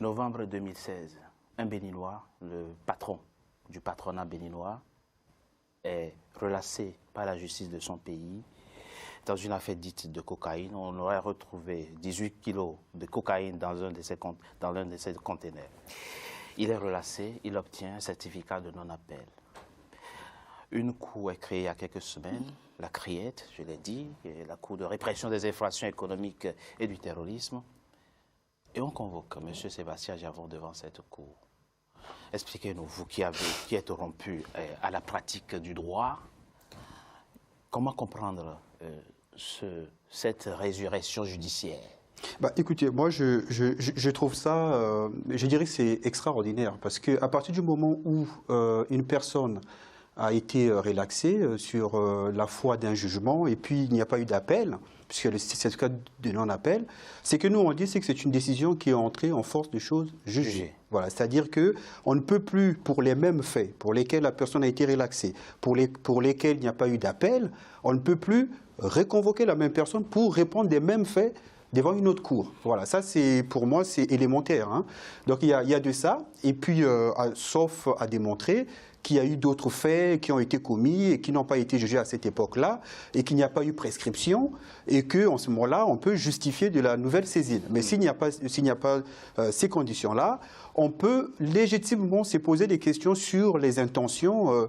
Novembre 2016, un Béninois, le patron du patronat béninois, est relâché par la justice de son pays dans une affaire dite de cocaïne. On aurait retrouvé 18 kilos de cocaïne dans l'un de ces conteneurs. Il est relâché, il obtient un certificat de non-appel. Une cour est créée il y a quelques semaines, la CRIET, je l'ai dit, la Cour de répression des infractions économiques et du terrorisme. Et on convoque M. Sébastien Javon devant cette cour. Expliquez-nous, vous qui êtes rompu à la pratique du droit, comment comprendre cette résurrection judiciaire? Écoutez, moi je trouve ça, je dirais que c'est extraordinaire, parce qu'à partir du moment où une personne a été relaxée sur la foi d'un jugement et puis il n'y a pas eu d'appel, puisque c'est le cas de non-appel, c'est que nous on dit que c'est une décision qui est entrée en force de choses jugées. Voilà, c'est-à-dire qu'on ne peut plus, pour les mêmes faits pour lesquels la personne a été relaxée, pour lesquels il n'y a pas eu d'appel, on ne peut plus reconvoquer la même personne pour répondre des mêmes faits devant une autre cour. Voilà, ça c'est pour moi c'est élémentaire. Hein. Donc il y a de ça, et puis sauf à démontrer qu'il y a eu d'autres faits qui ont été commis et qui n'ont pas été jugés à cette époque-là, et qu'il n'y a pas eu prescription, et qu'en ce moment-là, on peut justifier de la nouvelle saisine. Mais s'il n'y a pas ces conditions-là, on peut légitimement se poser des questions sur les intentions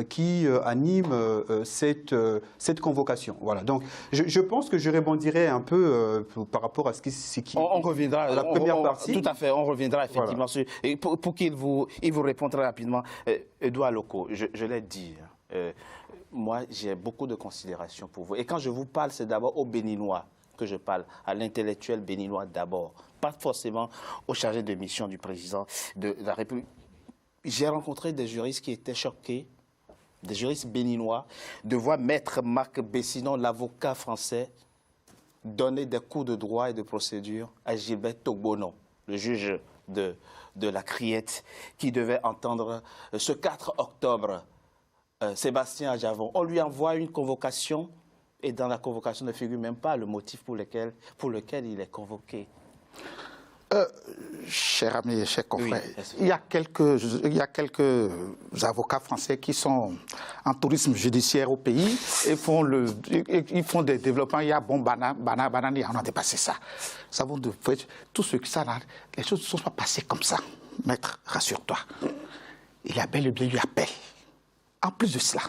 qui animent cette convocation. Voilà. Donc, je pense que je rebondirai un peu par rapport à ce qui on reviendra à la première partie. Tout à fait, on reviendra effectivement voilà. sur, et pour qu'il vous réponde très rapidement. Edouard Loko, je l'ai dit, moi j'ai beaucoup de considération pour vous. Et quand je vous parle, c'est d'abord aux Béninois que je parle, à l'intellectuel béninois d'abord, pas forcément au chargé de mission du président de la République. J'ai rencontré des juristes qui étaient choqués, des juristes béninois, de voir Maître Marc Bessinon, l'avocat français, donner des cours de droit et de procédure à Gilbert Togbono, le juge de la CRIET, qui devait entendre ce 4 octobre Sébastien Javon. On lui envoie une convocation et dans la convocation ne figure même pas le motif pour lequel il est convoqué. Cher ami, cher confrère, Oui, il y a quelques avocats français qui sont en tourisme judiciaire au pays et ils font des développements. Il y a Banani, on a dépassé ça. Ça vaut de fait, tout ce qui ça, les choses ne sont pas passées comme ça. Maître, rassure-toi. Il y a bel et bien eu appel. En plus de cela,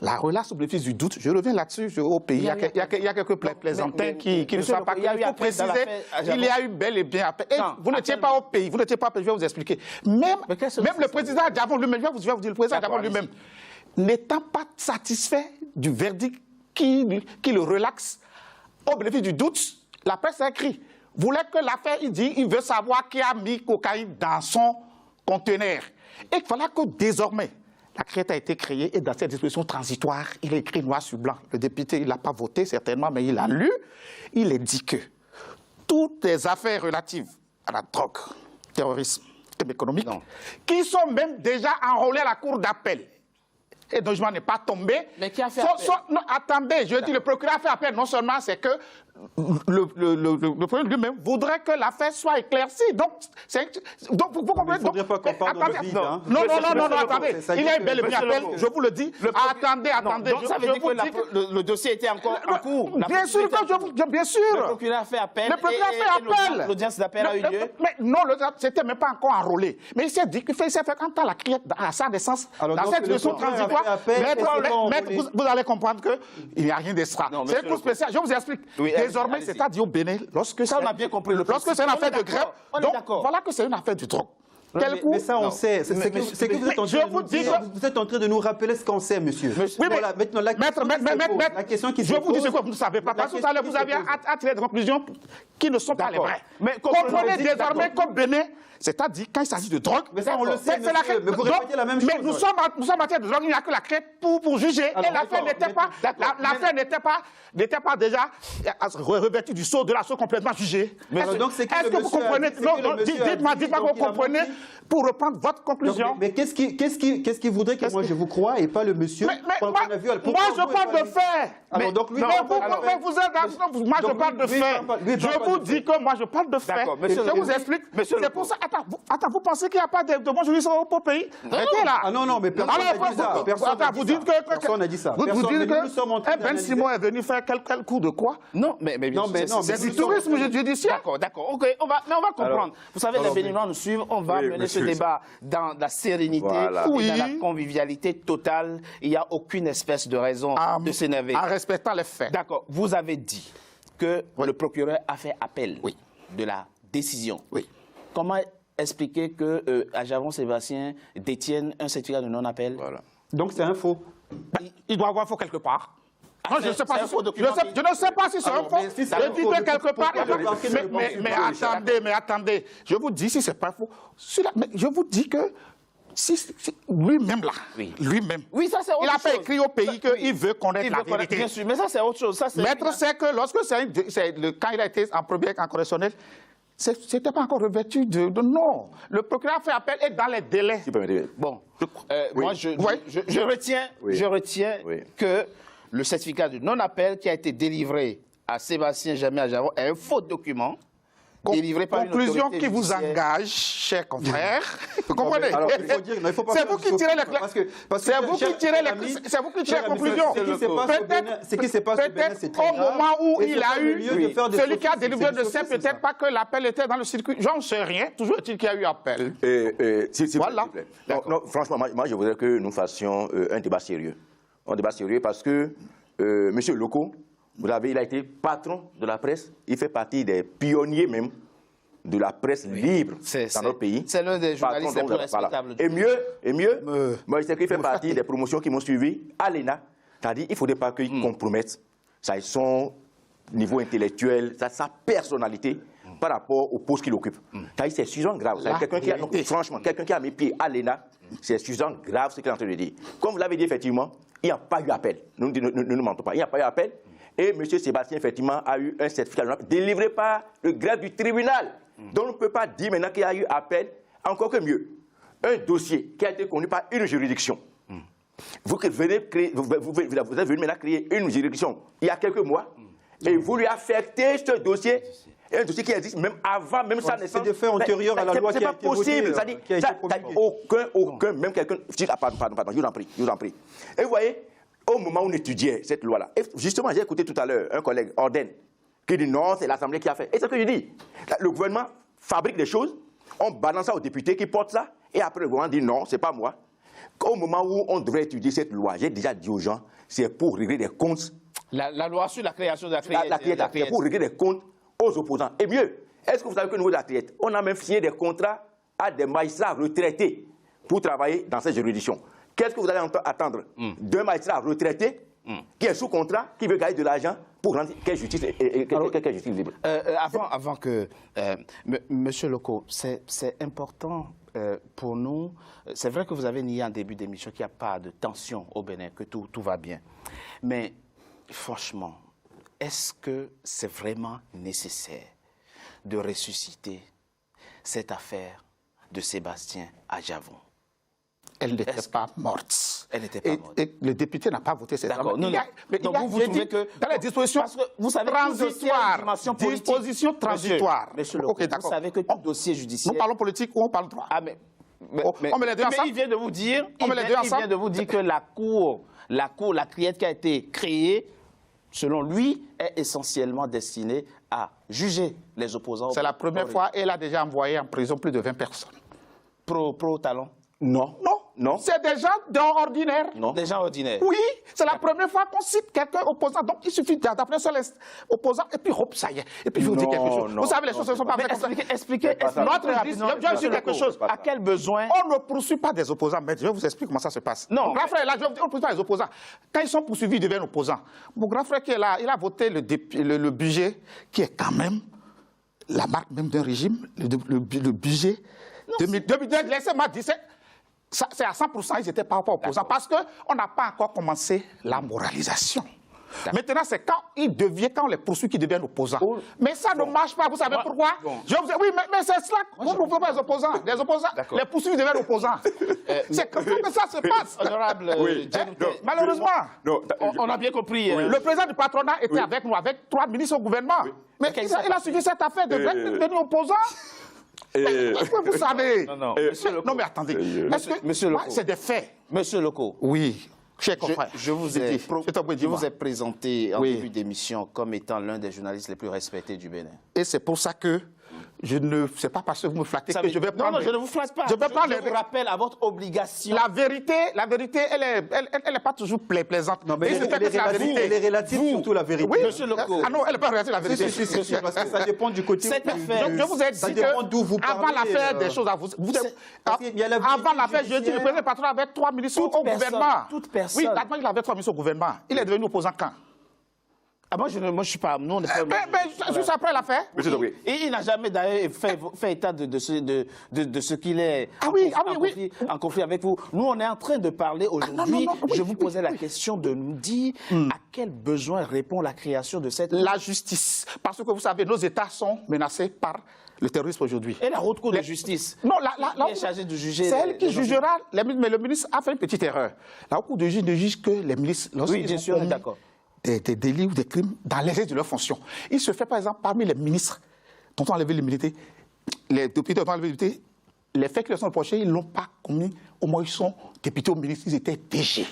la relâche au bénéfice du doute, je reviens là-dessus, au pays, il y a quelques plaisantins qui ne sont pas... Il faut préciser, il y a eu bel et bien appel. Vous n'étiez pas au pays, vous n'étiez pas... Je vais vous expliquer. Même le président Javon lui-même, je vais vous dire, le président Javon lui-même, n'étant pas satisfait du verdict qui le relaxe au bénéfice du doute, la presse a écrit, voulait que l'affaire, il veut savoir qui a mis cocaïne dans son conteneur. Et il fallait que désormais, la CRIET a été créée et dans cette disposition transitoire, il est écrit noir sur blanc. Le député, il n'a pas voté certainement, mais il a lu. Il est dit que toutes les affaires relatives à la drogue, terrorisme, crime économique, qui sont même déjà enrôlées à la cour d'appel, et dont le jugement n'est pas tombé. Mais qui a fait appel? Non, attendez, je dis, le procureur a fait appel. Non seulement c'est que le procureur lui-même voudrait que l'affaire soit éclaircie. Donc, vous comprenez. Il ne faudrait pas qu'on parle dans le vide. Non, attendez. Il y a eu bel et bien appel, je vous le dis. Attendez. Donc ça veut dire que le dossier était encore en cours. Bien sûr, bien sûr. Le procureur a fait appel. Le procureur a fait appel. L'audience d'appel a eu lieu. Mais non, c'était même pas encore enrôlé. Mais il s'est dit qu'il s'est fait quand la CRIET à sa naissance, dans cette disposition transitoire, vous allez comprendre qu'il n'y a rien d'extra. C'est tout spécial. Je vous explique. Désormais, c'est-à-dire au Bénin, lorsque ça, on a bien compris. Lorsque c'est une affaire de grève, donc voilà que c'est une affaire de drogue. Mais ça, on sait. C'est que vous êtes en train de nous dire. Vous êtes en train de nous rappeler ce qu'on sait, monsieur. Oui, voilà, maintenant, la question qui se pose... Je vous dis ce que vous ne savez pas. Parce que tout à l'heure, vous aviez attiré des conclusions qui ne sont pas les vraies. Mais comprenez désormais qu'au Bénin, C'est-à-dire, quand il s'agit de drogue, Mais ça, on le sait, c'est la monsieur, mais vous répétez la même chose. Mais nous sommes en matière de drogue, il n'y a que la crête pour juger. Alors, et l'affaire n'était pas déjà revêtue du sceau de la chose complètement jugée. Mais donc, c'est Est-ce que vous comprenez? Dites-moi que vous comprenez pour reprendre votre conclusion. Mais qu'est-ce qui voudrait que moi je vous crois et pas le monsieur Moi, je parle de faits. Alors, donc, lui, Moi, je parle de faits. Je vous dis que moi, je parle de faits. Je vous explique. C'est pour ça. Attends, vous pensez qu'il n'y a pas de bons juristes au pays? Ah non, mais personne n'a dit ça. Vous dites que... Personne n'a dit ça. Vous dites que Ben Simon. Simon est venu faire quel coup de quoi? Non, mais bien sûr, c'est du tourisme judiciaire. D'accord, ok, on va comprendre. Vous savez, les Béninois nous suivent, on va mener ce débat dans la sérénité et dans la convivialité totale. Il n'y a aucune espèce de raison de s'énerver. En respectant les faits. D'accord, vous avez dit que le procureur a fait appel de la décision. Oui. Comment expliquer que Ajaron Sébastien détienne un certificat de non-appel? Voilà. Donc c'est un faux. Il doit avoir faux quelque part. Non, je ne sais pas si c'est un faux. mais si c'est un Je dis faux, que quelque part... mais attendez. Je vous dis si c'est pas faux. Mais je vous dis que lui-même là, lui-même, Oui, ça c'est autre chose. il a fait écrire au pays qu'il veut connaître la vérité. Bien sûr, mais ça c'est autre chose. Maître, c'est que lorsque quand il a été en premier en correctionnel, c'était pas encore revêtu de non. Le procureur a fait appel et dans les délais. Bon, moi je retiens que le certificat de non-appel qui a été délivré à Sébastien Jamais Ajaron est un faux document. Délivré par une conclusion autorité qui vous judiciaire. engage, chers confrères. Vous comprenez? Alors, il faut dire, il faut pas c'est vous qui tirez les c'est vous qui tirez les conclusions. Ce qui se passe au Bénin, c'est très au grave. moment où Et il c'est a pas le eu, lieu de faire des celui qui a sophismes. délivré C'est ne des sait sophismes, peut-être ça. pas que l'appel était dans le circuit. J'en sais rien. Toujours est-il qu'il y a eu appel. Voilà. Voilà. Non, franchement, moi, je voudrais que nous fassions un débat sérieux. Un débat sérieux parce que M. Loko, il a été patron de la presse. Il fait partie des pionniers même de la presse libre dans notre pays. C'est l'un des journalistes les plus respectables. Et mieux, moi, je sais qu'il fait partie des promotions qui m'ont suivi à l'ENA. C'est-à-dire qu'il ne faudrait pas qu'il compromette son niveau intellectuel, sa personnalité par rapport au poste qu'il occupe. C'est suffisamment grave. Franchement, quelqu'un qui a mis pied à l'ENA, c'est suffisamment grave ce qu'il est en train de dire. Comme vous l'avez dit, effectivement, il n'y a pas eu appel. Nous ne mentons pas. Il n'y a pas eu appel. Et M. Sébastien, effectivement, a eu un certificat délivré par le greffe du tribunal. Donc, on ne peut pas dire maintenant qu'il y a eu appel. Encore que mieux, un dossier qui a été connu par une juridiction. Vous êtes venu maintenant créer une juridiction il y a quelques mois et vous lui affectez ce dossier. Un dossier qui existe même avant, même sa naissance. C'est des faits antérieurs à la loi qui a été votée. C'est pas possible. Aucun, même quelqu'un... Pardon, je vous en prie. Et vous voyez, au moment où on étudiait cette loi-là, justement, j'ai écouté tout à l'heure un collègue, Orden, qui dit non, c'est l'Assemblée qui a fait. Et c'est ce que je dis. Le gouvernement fabrique des choses, on balance ça aux députés qui portent ça, et après le gouvernement dit non, c'est pas moi. Au moment où on devrait étudier cette loi, j'ai déjà dit aux gens, c'est pour régler des comptes. La loi sur la création de la criette. C'est pour régler des comptes aux opposants. Et mieux, est-ce que vous savez qu'au niveau de la criette, on a même signé des contrats à des magistrats retraités pour travailler dans cette juridiction. Qu'est-ce que vous allez attendre d'un magistrat retraité qui est sous contrat, qui veut gagner de l'argent pour rendre quelle justice libre? Avant que... Monsieur Loko, c'est important pour nous. C'est vrai que vous avez nié en début d'émission qu'il n'y a pas de tension au Bénin, que tout va bien. Mais franchement, est-ce que c'est vraiment nécessaire de ressusciter cette affaire de Sébastien Ajaron? Elle n'était pas morte. Elle n'était pas morte. Et le député n'a pas voté cette loi. Donc vous trouvez que... Dans les dispositions transitoires. Monsieur Loko, vous savez que tout dossier judiciaire... Nous parlons politique ou on parle droit? Ah, mais on met les deux ensemble. Il vient de vous dire, que la criette qui a été créée, selon lui, est essentiellement destinée à juger les opposants. C'est la première fois et elle a déjà envoyé en prison plus de 20 personnes. Pro-talon? Non. C'est des gens ordinaires. Non. Des gens ordinaires. Oui, c'est la première fois qu'on cite quelqu'un opposant. Donc il suffit d'appeler sur les opposants et puis hop, ça y est. Et puis je vous dis quelque chose. Vous savez, les choses ne sont pas faites comme ça. Expliquez. Je dis quelque chose. À quel besoin? On ne poursuit pas des opposants. Mais je vous explique comment ça se passe. Non. Mon grand frère, là, on ne poursuit pas les opposants. Quand ils sont poursuivis, ils deviennent opposants. Mon grand frère qui est là, il a voté le budget qui est quand même la marque même d'un régime, le budget 2002, laissez-moi dire, c'est à 100%, ils n'étaient pas opposants, parce qu'on n'a pas encore commencé la moralisation. Maintenant, c'est quand on les poursuit qu'ils deviennent opposants. Mais ça ne marche pas, vous savez pourquoi? Oui, mais c'est cela qu'on ne trouve pas les opposants. Les opposants, les poursuivis deviennent opposants. C'est comme ça que ça se passe. Honorable, malheureusement, on a bien compris. Le président du patronat était avec nous, avec 3 ministres au gouvernement. Mais il a suivi cette affaire de devenir opposant. Est-ce que vous savez? Non, mais attendez. Monsieur Lecault. C'est des faits. Monsieur Lecault. Oui. Je vous ai présenté en début d'émission comme étant l'un des journalistes les plus respectés du Bénin. Et c'est pour ça que je ne sais pas parce que vous me flattez que je vais prendre... Non, je ne vous flatte pas. Je vous rappelle à votre obligation. La vérité, elle n'est pas toujours plaisante. Non, mais elle est relative, surtout la vérité. Oui, monsieur Lecault. Ah non, elle n'est pas relative, la vérité. Si, parce que ça dépend du côté. Cette affaire, je vous ai dit qu'avant l'affaire des choses à vous... Avant l'affaire, je dis le président patron avait 3 ministres au gouvernement. Toute personne. Oui, il avait 3 ministres au gouvernement. Il est devenu opposant quand? Ah, moi, je ne suis pas... Nous, on n'est pas... Mais juste après l'affaire. Et il n'a jamais d'ailleurs fait état de ce qu'il est en conflit avec vous. Nous, on est en train de parler aujourd'hui. Je vous posais la question de nous dire à quel besoin répond la création de cette... La justice. Parce que vous savez, nos États sont menacés par le terrorisme aujourd'hui. Et la haute cour de justice. Non, qui est chargée de juger. C'est elle qui jugera. Mais le ministre a fait une petite erreur. La haute cour de justice ne juge que les ministres. Oui, bien sûr, on est d'accord. Des délits ou des crimes dans l'exercice de leurs fonctions. Il se fait par exemple parmi les ministres dont on a enlevé l'immunité, les députés dont on a enlevé l'immunité, les faits qui leur sont reprochés, ils ne l'ont pas commis. Au moins, ils sont députés ou ministres, ils étaient DG.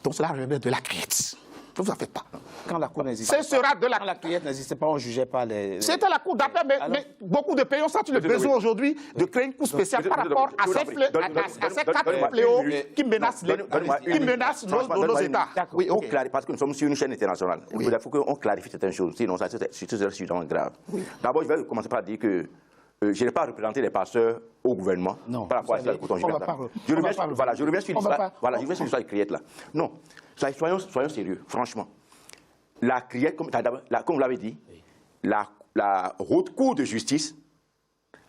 Donc cela relève de la criette. Ne vous en faites pas. Quand la Cour n'existait pas. Ce sera de la... Quand la criette n'existait pas, on ne jugeait pas les... C'était la Cour d'appel, mais beaucoup de pays ont senti le besoin aujourd'hui de créer une Cour spéciale par rapport à ces 4 fléaux qui menacent nos États. Oui, on clarifie, parce que nous sommes sur une chaîne internationale. Il faut qu'on clarifie certaines choses, sinon ça c'est vraiment grave. D'abord, je vais commencer par dire que je n'ai pas représenté les pasteurs au gouvernement par rapport à ça. Je reviens sur l'histoire de criette là. Non, soyons sérieux, franchement. La criette, comme vous l'avez dit, la haute cour de justice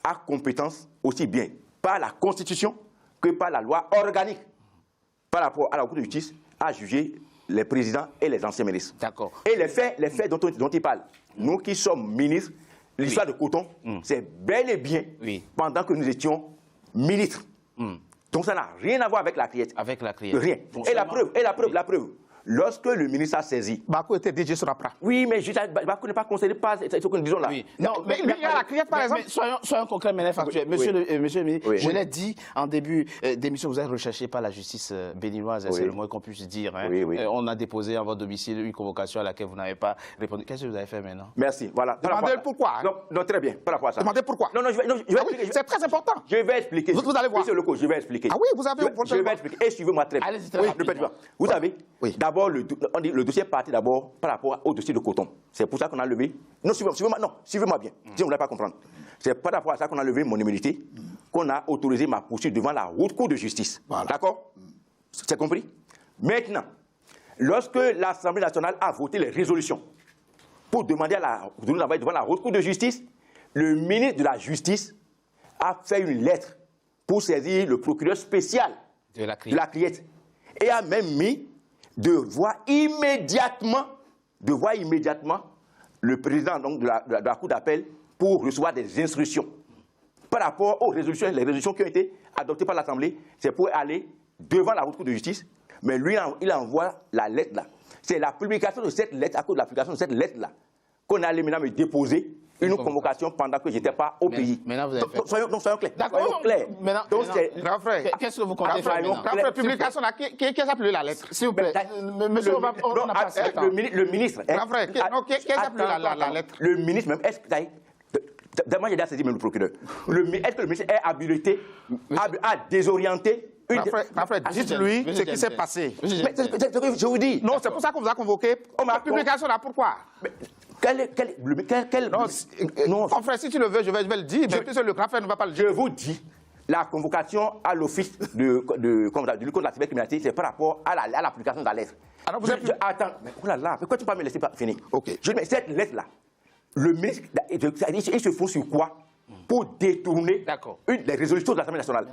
a compétence aussi bien par la Constitution que par la loi organique par rapport à la cour de justice à juger les présidents et les anciens ministres. D'accord. Et les faits dont il parle, nous qui sommes ministres, l'histoire de Coton, c'est bel et bien pendant que nous étions ministres. Donc ça n'a rien à voir avec la criette. Avec la criette. Rien. Et la preuve. Lorsque le ministre a saisi... Bakou était DG sur APRA. Oui, mais Bakou n'est pas concerné par ce que nous disons là. Oui. Non, mais il y a la criette, par exemple. Soyons concrets, mais factuels. Monsieur le ministre, je l'ai dit en début d'émission, vous êtes recherché par la justice béninoise, c'est le moins qu'on puisse dire. On a déposé à votre domicile une convocation à laquelle vous n'avez pas répondu. Qu'est-ce que vous avez fait maintenant? Merci. Voilà. Demandez pourquoi. Non, très bien. Par rapport à ça. Demandez pourquoi. Non, je vais expliquer. C'est très important. Je vais expliquer. Vous allez voir. Monsieur Lecault, je vais expliquer. Ah oui, vous avez... Je vais expliquer. Et suivez-moi très bien. Allez-y très rapidement. Vous savez, d'abord, on dit le dossier est parti d'abord par rapport au dossier de Coton. C'est pour ça qu'on a levé... Non, suivez-moi bien. Si vous ne voulez pas comprendre. C'est par rapport à ça qu'on a levé mon immunité, qu'on a autorisé ma poursuite devant la haute cour de justice. Voilà. D'accord? C'est compris? Maintenant, lorsque l'Assemblée nationale a voté les résolutions pour demander de nous envoyer devant la haute cour de justice, le ministre de la Justice a fait une lettre pour saisir le procureur spécial de la criette et a même mis de voir immédiatement le président donc, de la Cour d'appel pour recevoir des instructions. Par rapport aux résolutions, les résolutions qui ont été adoptées par l'Assemblée, c'est pour aller devant la Haute Cour de justice, mais lui, il envoie la lettre là. C'est la publication de cette lettre, à cause de l'application de cette lettre là, qu'on allait maintenant me déposer une convocation pendant que je n'étais pas au pays. Maintenant, vous avez fait... Soyons clairs. D'accord. Grand frère, qu'est-ce que vous comptez faire maintenant? Grand frère, publication là, qui a appelé la lettre? S'il vous plaît. Monsieur, on n'a pas assez de temps. Le ministre... Grand frère, qui a appelé la lettre? Le ministre même, est-ce que... D'abord, j'ai déjà saisi même le procureur. Est-ce que le ministre est habilité à désorienter une... Grand frère, dites-lui ce qui s'est passé. Je vous dis. Non, c'est pour ça qu'on vous a convoqué. La publication là, pourquoi? Non, frère, si tu le veux, je vais le dire. Mais puisque le grand frère ne va pas le dire. Je vous dis, la convocation à l'office de lutte contre la cybercriminalité, c'est par rapport à l'application de la lettre. Alors vous êtes... Attends, mais oh là là, pourquoi tu ne peux pas me laisser finir? Ok. Je dis, mais cette lettre-là, le ministre, il se fonde sur quoi pour détourner les résolutions de l'Assemblée nationale.